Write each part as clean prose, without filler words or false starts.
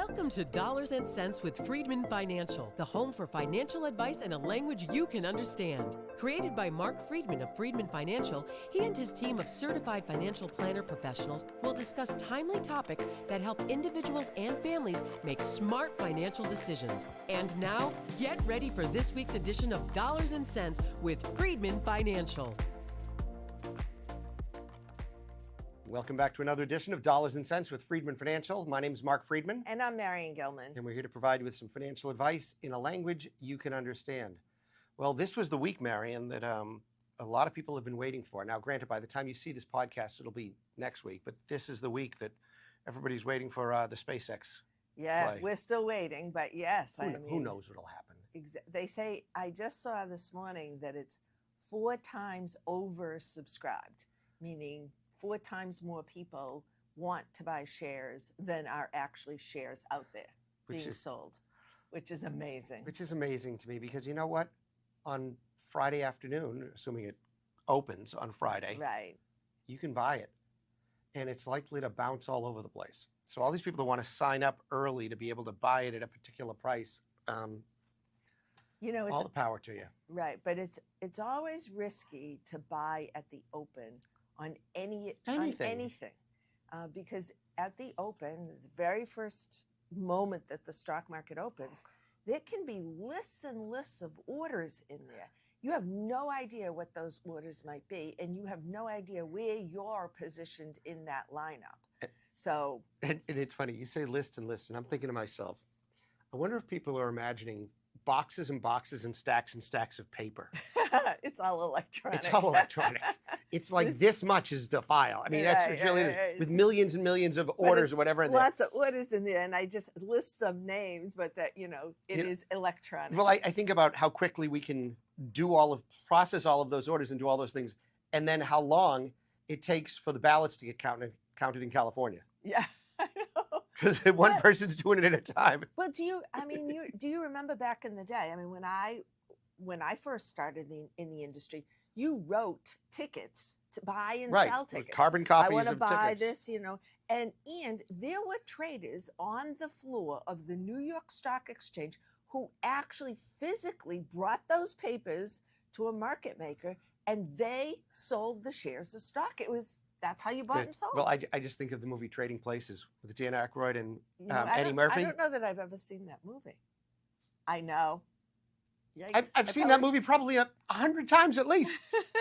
Welcome to Dollars and Cents with Freedman Financial, the home for financial advice in a language you can understand. Created by Marc Freedman of Freedman Financial, he and his team of certified financial planner professionals will discuss timely topics that help individuals and families make smart financial decisions. And now, get ready for this week's edition of Dollars and Cents with Freedman Financial. Welcome back to another edition of Dollars and Cents with Freedman Financial. My name is Marc Freedman. And I'm Marion Gilman. And we're here to provide you with some financial advice in a language you can understand. Well, this was the week, Marion, that a lot of people have been waiting for. Now, granted, by the time you see this podcast, it'll be next week. But this is the week that everybody's waiting for the SpaceX Yeah, play. we're still waiting, but yes. Who knows what'll happen? They say, I just saw this morning that it's 4 times oversubscribed, meaning 4 times more people want to buy shares than are actually shares out there being sold, which is amazing. Which is amazing to me because you know what? On Friday afternoon, assuming it opens on Friday, right, you can buy it. And it's likely to bounce all over the place. So all these people that want to sign up early to be able to buy it at a particular price, you know, it's all the power to you. Right, but it's always risky to buy at the open on anything, because at the open, the very first moment that the stock market opens, there can be lists and lists of orders in there. You have no idea what those orders might be, and you have no idea where you're positioned in that lineup. So, and it's funny, you say list and list, and I'm thinking to myself, I wonder if people are imagining boxes and boxes and stacks of paper. It's all electronic. It's all electronic. It's like this much is the file. I mean, that's really it is. With millions and millions of orders or whatever in there. Lots of orders in there, and I just list some names, but that, it is electronic. Well, I think about how quickly we can process all of those orders and do all those things, and then how long it takes for the ballots to get counted in California. Yeah, I know. Because one person's doing it at a time. Well, do you remember back in the day? I mean, when I first started in the industry, you wrote tickets to buy and sell tickets. Carbon copies of tickets. I want to buy tickets. this, and there were traders on the floor of the New York Stock Exchange who actually physically brought those papers to a market maker, and they sold the shares of stock. That's how you bought and sold. Well, I just think of the movie Trading Places with Dan Aykroyd and Eddie Murphy. I don't know that I've ever seen that movie. I know. I've seen that movie probably 100 times at least.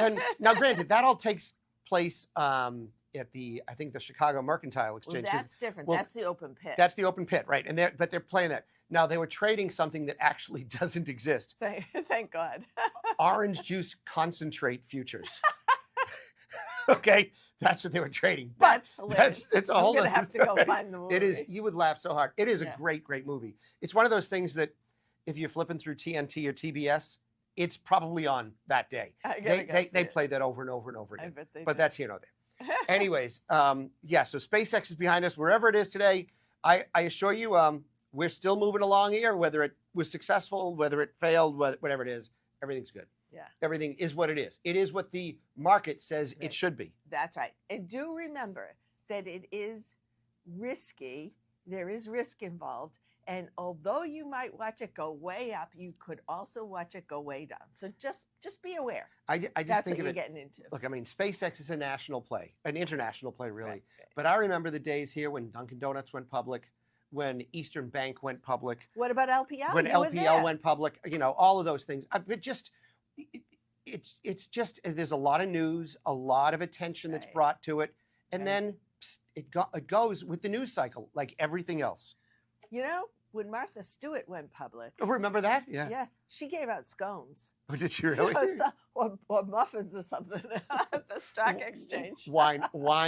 And now, granted, that all takes place at the Chicago Mercantile Exchange. Well, that's different. That's the open pit. That's the open pit, right? And they're playing that. Now, they were trading something that actually doesn't exist. Thank God. Orange juice concentrate futures. Okay, that's what they were trading. But that's hilarious. It's a whole. I'm gonna have to go find the movie. It is. You would laugh so hard. It is a great movie. It's one of those things that if you're flipping through TNT or TBS, it's probably on that day. They play that over and over and over again. I bet they but do. That's there. Anyways, so SpaceX is behind us. Wherever it is today, I assure you, we're still moving along here. Whether it was successful, whether it failed, whatever it is, everything's good. Yeah. Everything is what it is. It is what the market says it should be. That's right. And do remember that it is risky. There is risk involved. And although you might watch it go way up, you could also watch it go way down. So just be aware. I just That's think what you're of it, getting into. Look, I mean, SpaceX is a national play, an international play, really. Right. But I remember the days here when Dunkin' Donuts went public, when Eastern Bank went public. What about LPL? When LPL went public, all of those things. It's just there's a lot of news, a lot of attention that's brought to it, and then it goes with the news cycle like everything else. When Martha Stewart went public. Oh, remember that? Yeah. Yeah, she gave out scones. Oh, did she really? or muffins or something at the stock exchange. Why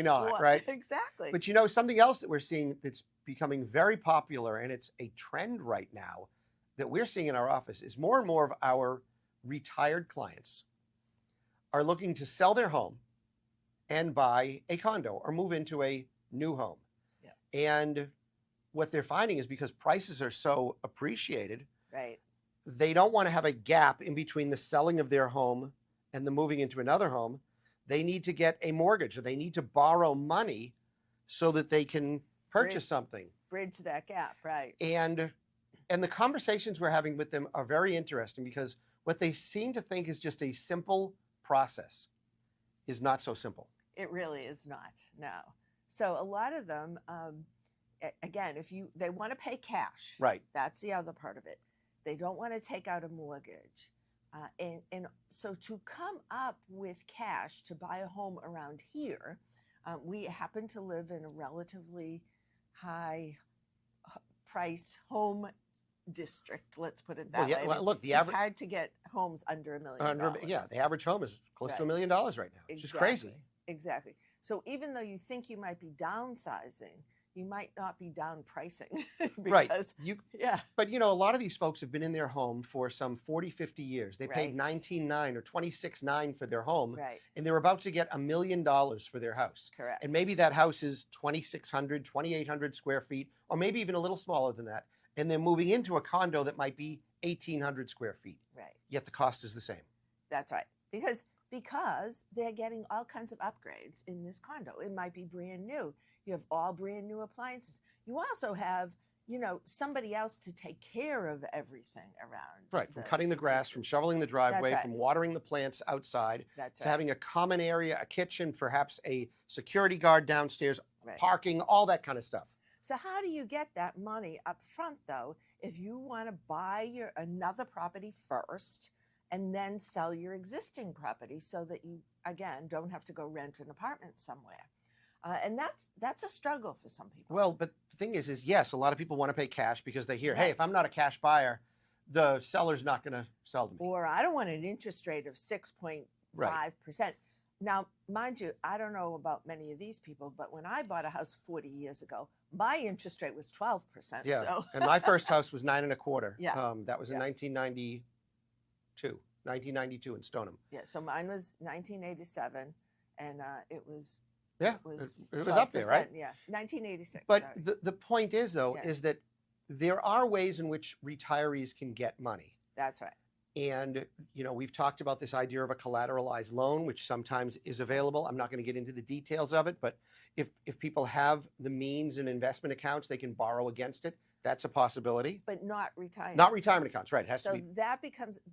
not, right? Exactly. But something else that we're seeing that's becoming very popular, and it's a trend right now that we're seeing in our office, is more and more of our retired clients are looking to sell their home and buy a condo or move into a new home. Yeah. And what they're finding is because prices are so appreciated, right, they don't want to have a gap in between the selling of their home and the moving into another home. They need to get a mortgage, or they need to borrow money so that they can purchase something. Bridge that gap, right. And the conversations we're having with them are very interesting because what they seem to think is just a simple process is not so simple. It really is not, no. So a lot of them, again, they want to pay cash. Right. That's the other part of it. They don't want to take out a mortgage. And so to come up with cash to buy a home around here, we happen to live in a relatively high priced home district, let's put it that way. Well, look, it's hard to get homes under $1 million. Yeah, the average home is close to $1 million right now. It's just crazy. Exactly. So even though you think you might be downsizing, you might not be down pricing. Because, right. But, a lot of these folks have been in their home for some 40, 50 years. They paid $19,900 or $26,900 for their home. Right. And they're about to get $1 million for their house. Correct. And maybe that house is 2,600, 2,800 square feet, or maybe even a little smaller than that. And they're moving into a condo that might be 1,800 square feet. Right. Yet the cost is the same. That's right. Because they're getting all kinds of upgrades in this condo. It might be brand new. You have all brand new appliances. You also have, somebody else to take care of everything around. Right. From cutting the grass, from shoveling the driveway, from watering the plants outside, to having a common area, a kitchen, perhaps a security guard downstairs, parking, all that kind of stuff. So how do you get that money up front, though, if you want to buy another property first and then sell your existing property so that you, again, don't have to go rent an apartment somewhere? And that's a struggle for some people. Well, but the thing is yes, a lot of people want to pay cash because they hear, hey, if I'm not a cash buyer, the seller's not going to sell to me. Or I don't want an interest rate of 6.5%. Now, mind you, I don't know about many of these people, but when I bought a house 40 years ago, my interest rate was 12%. Yeah, so. And my first house was 9.25%. Yeah. That was in 1992 in Stoneham. Yeah, so mine was 1987, and it was... Yeah, it was up there, right? Yeah, 1986. But the point is, though, is that there are ways in which retirees can get money. That's right. And, we've talked about this idea of a collateralized loan, which sometimes is available. I'm not going to get into the details of it, but if people have the means and investment accounts, they can borrow against it. That's a possibility. But not retirement. Not retirement accounts, right. It has to be. So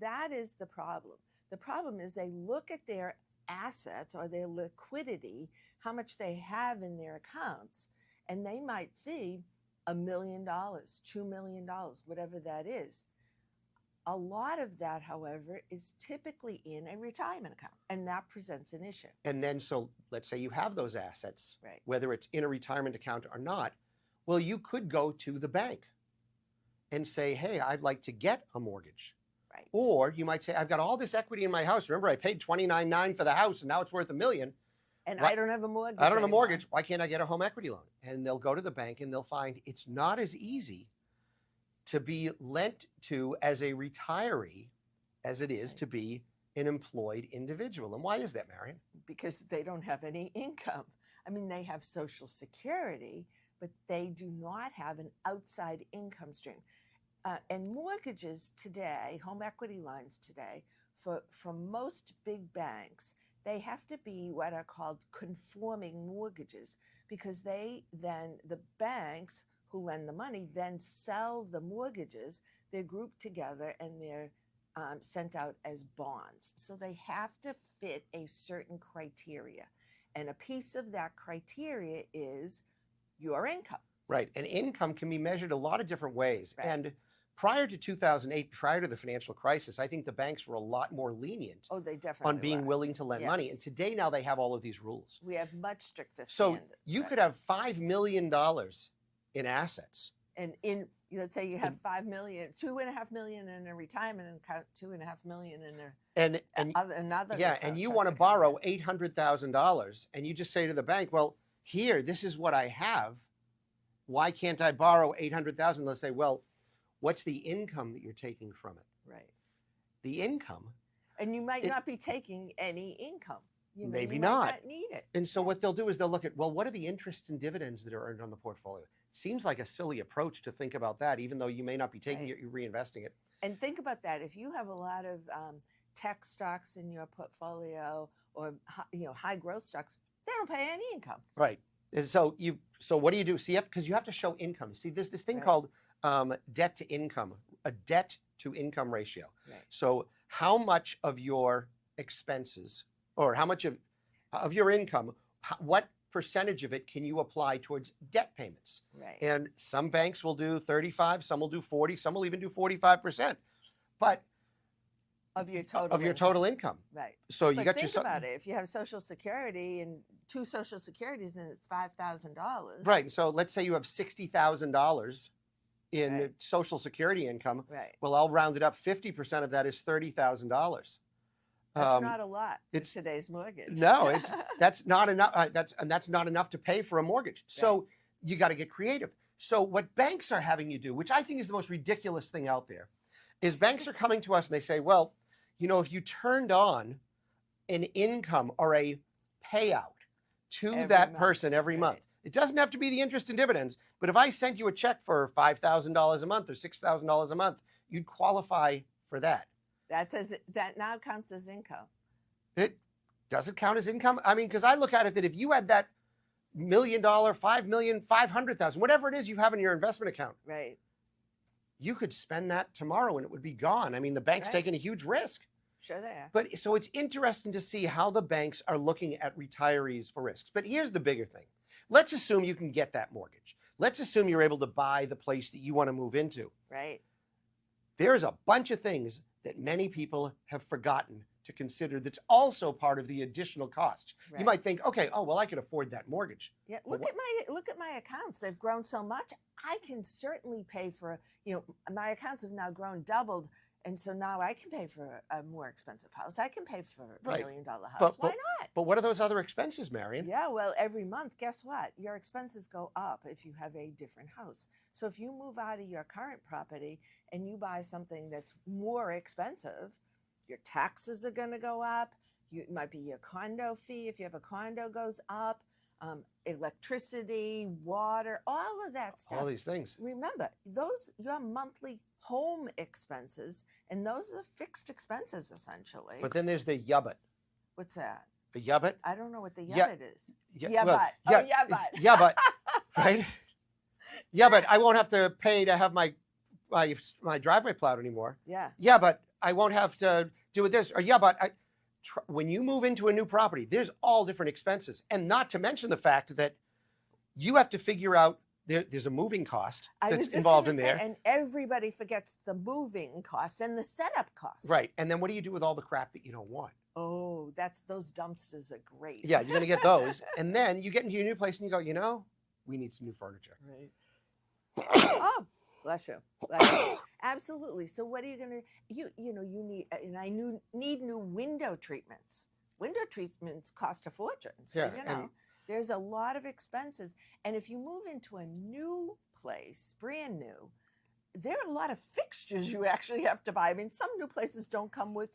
that is the problem. The problem is they look at their assets or their liquidity, how much they have in their accounts, and they might see $1 million, $2 million, whatever that is. A lot of that, however, is typically in a retirement account, and that presents an issue. And then, so let's say you have those assets, right, whether it's in a retirement account or not. Well, you could go to the bank and say, hey, I'd like to get a mortgage. Right. Or you might say, I've got all this equity in my house. Remember, I paid $29,900 for the house, and now it's worth $1 million. And I don't have a mortgage. I don't have a mortgage. Why can't I get a home equity loan? And they'll go to the bank and they'll find it's not as easy to be lent to as a retiree as it is to be an employed individual. And why is that, Marion? Because they don't have any income. I mean, they have Social Security, but they do not have an outside income stream. And mortgages today, home equity lines today, for most big banks, they have to be what are called conforming mortgages, because the banks who lend the money then sell the mortgages. They're grouped together and they're sent out as bonds. So they have to fit a certain criteria. And a piece of that criteria is your income. Right. And income can be measured a lot of different ways. Right. And prior to 2008, prior to the financial crisis, I think the banks were a lot more lenient on being willing to lend money. And today now they have all of these rules. We have much stricter standards. So you could have $5 million in assets. And let's say you have $5 million, $2.5 million in a retirement account, $2.5 million in another. Yeah, and you want to borrow $800,000, and you just say to the bank, well, here, this is what I have. Why can't I borrow $800,000? Let's say, well, what's the income that you're taking from it? Right. The income. And you might not be taking any income. Maybe you not. Might not need it. And so what they'll do is they'll look at, well, what are the interests and dividends that are earned on the portfolio? Seems like a silly approach to think about that, even though you may not be taking it, you're reinvesting it. And think about that. If you have a lot of tech stocks in your portfolio or high growth stocks, they don't pay any income. Right. And so what do you do? See, because you have to show income. See, there's this thing called debt to income, a debt to income ratio. Right. So how much of your expenses or how much of your income, what percentage of it can you apply towards debt payments? Right. And some banks will do 35, some will do 40, some will even do 45%. But of your total income. Right. So you got think about it. If you have Social Security and 2 Social Securities, then it's $5,000. Right. So let's say you have $60,000 in Social Security income. Right. Well, I'll round it up. 50% of that is $30,000. That's not a lot. It's today's mortgage. No, that's not enough. That's not enough to pay for a mortgage. So you got to get creative. So what banks are having you do, which I think is the most ridiculous thing out there, is banks are coming to us and they say, well, you know, if you turned on an income or a payout to that person every month, it doesn't have to be the interest and dividends, but if I sent you a check for $5,000 a month or $6,000 a month, you'd qualify for that. That now counts as income. It doesn't count as income. I mean, because I look at it that if you had that $1 million, $5 million, $500,000, whatever it is you have in your investment account, right, you could spend that tomorrow and it would be gone. I mean, the bank's taking a huge risk. Sure they are. But so it's interesting to see how the banks are looking at retirees for risks. But here's the bigger thing. Let's assume you can get that mortgage. Let's assume you're able to buy the place that you want to move into. Right. There's a bunch of things that many people have forgotten to consider that's also part of the additional costs. Right. You might think, okay, oh, well, I could afford that mortgage. Yeah, look at my accounts. They've grown so much. I can certainly pay for, my accounts have now grown, doubled. And so now I can pay for a more expensive house. I can pay for a $1 million house. Why not? But what are those other expenses, Marion? Yeah, well, every month, guess what? Your expenses go up if you have a different house. So if you move out of your current property and you buy something that's more expensive, your taxes are going to go up. It might be your condo fee. If you have a condo, goes up. Electricity, water, all of that stuff. All these things. Remember, your monthly home expenses, and those are fixed expenses essentially. But then there's the yubbut. What's that? The yubbut? I don't know what the yubbut is. Yubbut. Yubbut. Yubbut. Right? Yeah, but I won't have to pay to have my driveway plowed anymore. Yeah. Yeah, but I won't have to do this. Or yeah, but when you move into a new property, there's all different expenses. And not to mention the fact that you have to figure out there's a moving cost that's involved in there. And everybody forgets the moving cost and the setup cost. Right. And then what do you do with all the crap that you don't want? Oh, those dumpsters are great. Yeah, you're going to get those. And then you get into your new place and you go, we need some new furniture. Right. Oh, bless you. Bless you. Absolutely. So what are you going to, you need, and I need new window treatments. Window treatments cost a fortune. So, there's a lot of expenses. And if you move into a new place, brand new, there are a lot of fixtures you actually have to buy. I mean, some new places don't come with,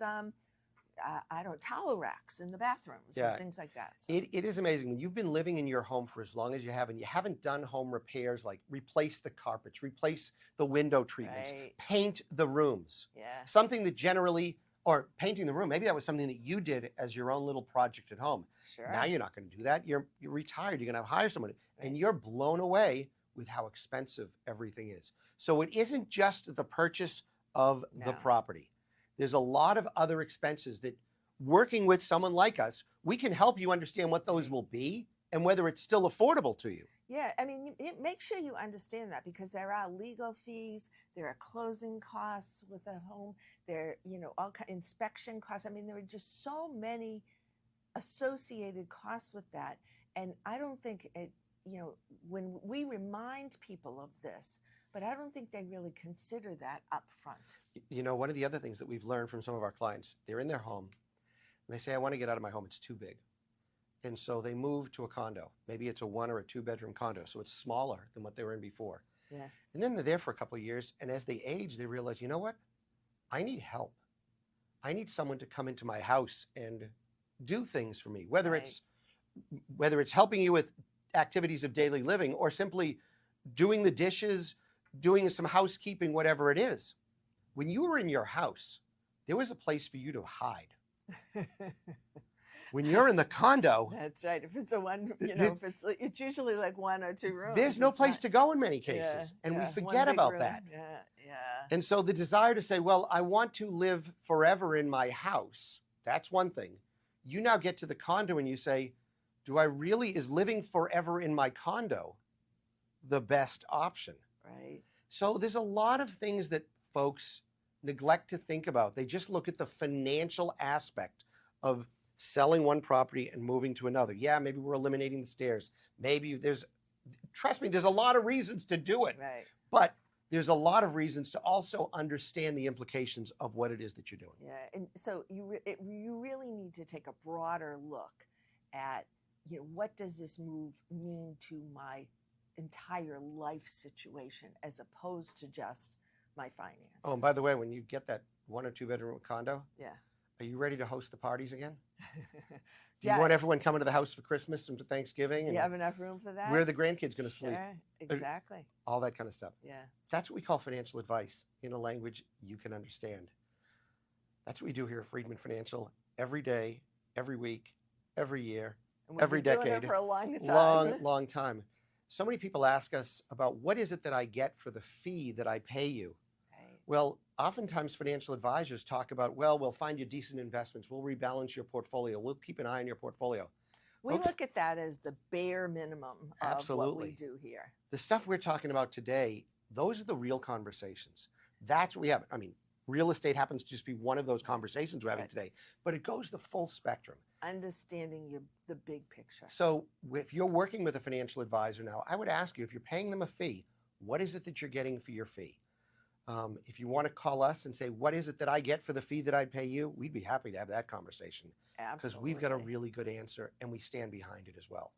towel racks in the bathrooms and things like that. So. It is amazing. When you've been living in your home for as long as you have, and you haven't done home repairs like replace the carpets, replace the window treatments, paint the rooms. Yeah. Something that generally, or painting the room, maybe that was something that you did as your own little project at home. Sure. Now you're not going to do that. You're retired. You're going to hire someone. And you're blown away with how expensive everything is. So it isn't just the purchase of the property. There's a lot of other expenses that working with someone like us, we can help you understand what those will be and whether it's still affordable to you. Yeah, I mean, make sure you understand that because there are legal fees, there are closing costs with a home, there all inspection costs. I mean, there are just so many associated costs with that. And I don't think when we remind people of this, but I don't think they really consider that up front. One of the other things that we've learned from some of our clients, they're in their home and they say, I want to get out of my home. It's too big. And so they move to a condo. Maybe it's a 1 or a 2 bedroom condo. So it's smaller than what they were in before. Yeah. And then they're there for a couple of years. And as they age, they realize, you know what? I need help. I need someone to come into my house and do things for me, whether it's helping you with activities of daily living or simply doing the dishes, doing some housekeeping, whatever it is. When you were in your house, there was a place for you to hide. When you're in the condo, that's right. If it's a one, if it's usually like 1 or 2 rooms. There's no place to go in many cases, and we forget about that. Yeah. And so the desire to say, well, I want to live forever in my house, that's one thing. You now get to the condo and you say, is living forever in my condo the best option? Right. So there's a lot of things that folks neglect to think about. They just look at the financial aspect of selling one property and moving to another. Yeah, maybe we're eliminating the stairs. Trust me, there's a lot of reasons to do it. Right. But there's a lot of reasons to also understand the implications of what it is that you're doing. Yeah, and so you really need to take a broader look at, what does this move mean to my entire life situation as opposed to just my finances. Oh, and by the way, when you get that 1 or 2 bedroom condo, yeah, are you ready to host the parties again? Do you want everyone coming to the house for Christmas and for Thanksgiving? Do you have enough room for that? Where are the grandkids going to sleep? Sure, exactly. All that kind of stuff. Yeah. That's what we call financial advice in a language you can understand. That's what we do here at Freedman Financial every day, every week, every year, every decade. Doing it for a long time. Long time. So many people ask us about what is it that I get for the fee that I pay you? Right. Well, oftentimes financial advisors talk about, we'll find you decent investments. We'll rebalance your portfolio. We'll keep an eye on your portfolio. We look at that as the bare minimum of what we do here. The stuff we're talking about today, those are the real conversations. That's what we have. I mean, real estate happens to just be one of those conversations we're having today, but it goes the full spectrum. Understanding the big picture. So if you're working with a financial advisor now, I would ask you, if you're paying them a fee, what is it that you're getting for your fee? If you want to call us and say, what is it that I get for the fee that I pay you? We'd be happy to have that conversation. Absolutely. Because we've got a really good answer and we stand behind it as well.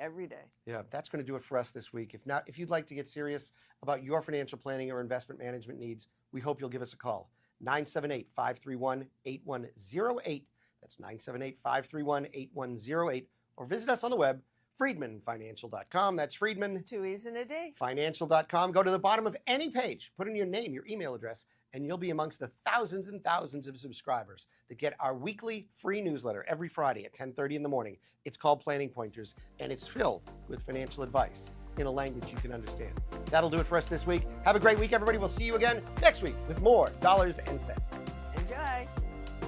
Every day. Yeah, that's going to do it for us this week. If you'd like to get serious about your financial planning or investment management needs, we hope you'll give us a call. 978-531-8108. That's 978-531-8108. Or visit us on the web, freedmanfinancial.com. That's Freedman. 2 E's in a D. Financial.com. Go to the bottom of any page, put in your name, your email address, and you'll be amongst the thousands and thousands of subscribers that get our weekly free newsletter every Friday at 10:30 in the morning. It's called Planning Pointers, and it's filled with financial advice in a language you can understand. That'll do it for us this week. Have a great week, everybody. We'll see you again next week with more Dollars and Cents. Enjoy.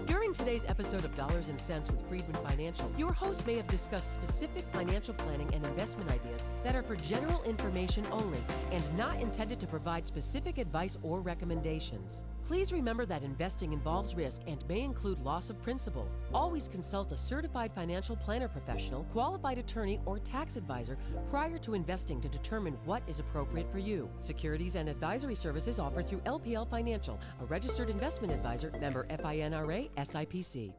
During today's episode of Dollars and Cents with Freedman Financial, your host may have discussed specific financial planning and investment ideas that are for general information only and not intended to provide specific advice or recommendations. Please remember that investing involves risk and may include loss of principal. Always consult a certified financial planner professional, qualified attorney, or tax advisor prior to investing to determine what is appropriate for you. Securities and advisory services offered through LPL Financial, a registered investment advisor, member FINRA, SIPC.